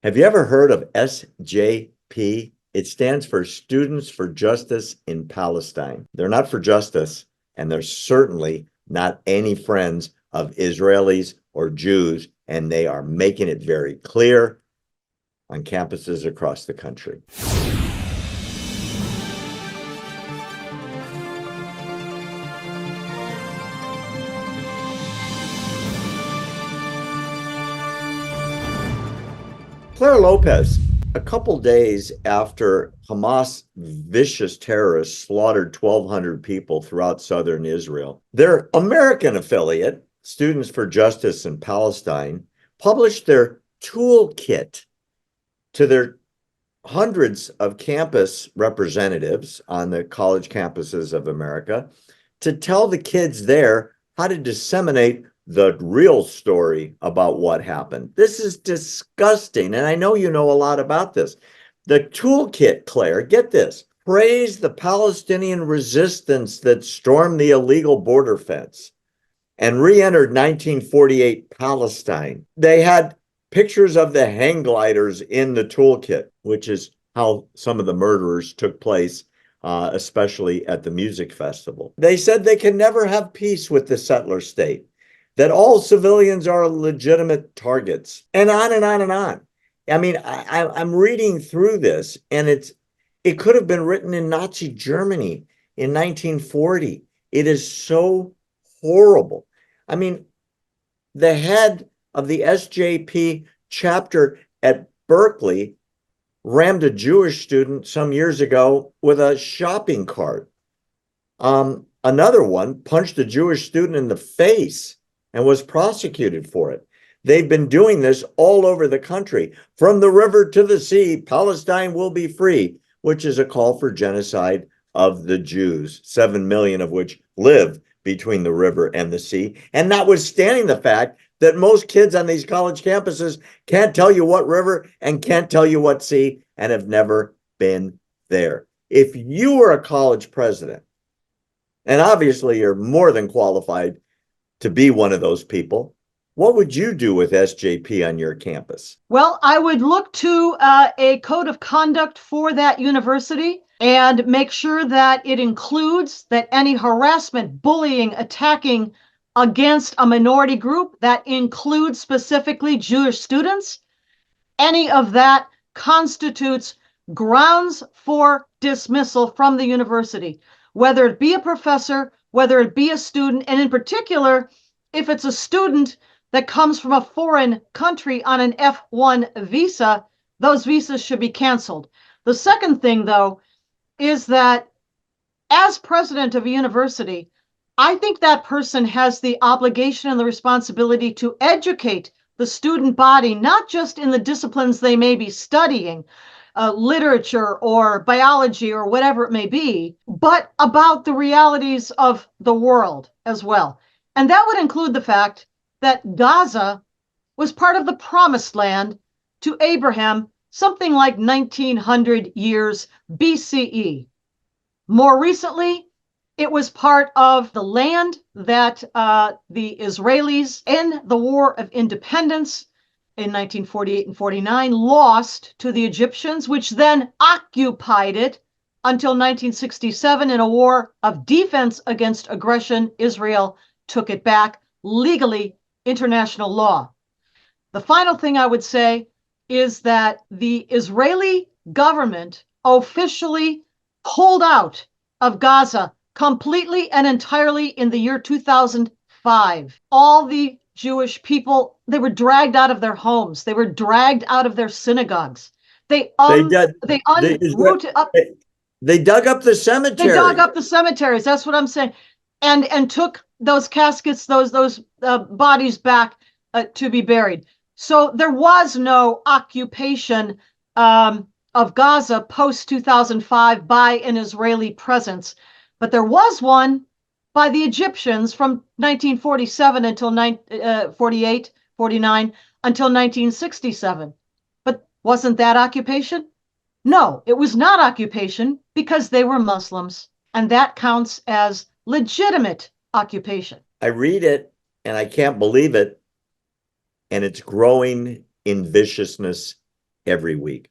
Have you ever heard of SJP? It stands for Students for Justice in Palestine. They're not for justice, and they're certainly not any friends of Israelis or Jews, and they are making it very clear on campuses across the country. Claire Lopez, a couple days after Hamas vicious terrorists slaughtered 1,200 people throughout southern Israel, their American affiliate, Students for Justice in Palestine, published their Toolkit to their hundreds of campus representatives on the college campuses of America to tell the kids there how to disseminate the real story about what happened. This is disgusting, and I know you know a lot about this. The toolkit, Claire, get this, praise the Palestinian resistance that stormed the illegal border fence and re-entered 1948 Palestine. They had pictures of the hang gliders in the toolkit, which is how some of the murders took place, especially at the music festival. They said they can never have peace with the settler state, that all civilians are legitimate targets, and on and on and on. I mean, I'm reading through this, and it could have been written in Nazi Germany in 1940. It is so horrible. I mean, the head of the SJP chapter at Berkeley rammed a Jewish student some years ago with a shopping cart. Another one punched a Jewish student in the face and was prosecuted for it. They've been doing this all over the country. From the river to the sea, Palestine will be free, which is a call for genocide of the Jews, 7 million of which live between the river and the sea. And notwithstanding the fact that most kids on these college campuses can't tell you what river and can't tell you what sea and have never been there. If you were a college president, and obviously you're more than qualified to be one of those people, what would you do with SJP on your campus? Well, I would look to a code of conduct for that university and make sure that it includes that any harassment, bullying, attacking against a minority group, that includes specifically Jewish students, any of that constitutes grounds for dismissal from the university, whether it be a professor, whether it be a student, and in particular, if it's a student that comes from a foreign country on an F1 visa, those visas should be canceled. The second thing, though, is that as president of a university, I think that person has the obligation and the responsibility to educate the student body, not just in the disciplines they may be studying, literature or biology or whatever it may be, but about the realities of the world as well. And that would include the fact that Gaza was part of the promised land to Abraham something like 1900 years BCE. More recently, it was part of the land that the Israelis in the War of Independence in 1948 and 49 lost to the Egyptians, which then occupied it until 1967 in a war of defense against aggression. Israel took it back legally, international law. The final thing I would say is that the Israeli government officially pulled out of Gaza completely and entirely in the year 2005. All the Jewish people, they were dragged out of their homes. They were dragged out of their synagogues. They unrooted up. They dug up the cemetery. They dug up the cemeteries. That's what I'm saying, and took those caskets, those bodies back to be buried. So there was no occupation of Gaza post 2005 by an Israeli presence, but there was one by the Egyptians from 1947 until 48, 49, until 1967. But wasn't that occupation? No, it was not occupation because they were Muslims, and that counts as legitimate occupation. I read it and I can't believe it, and it's growing in viciousness every week.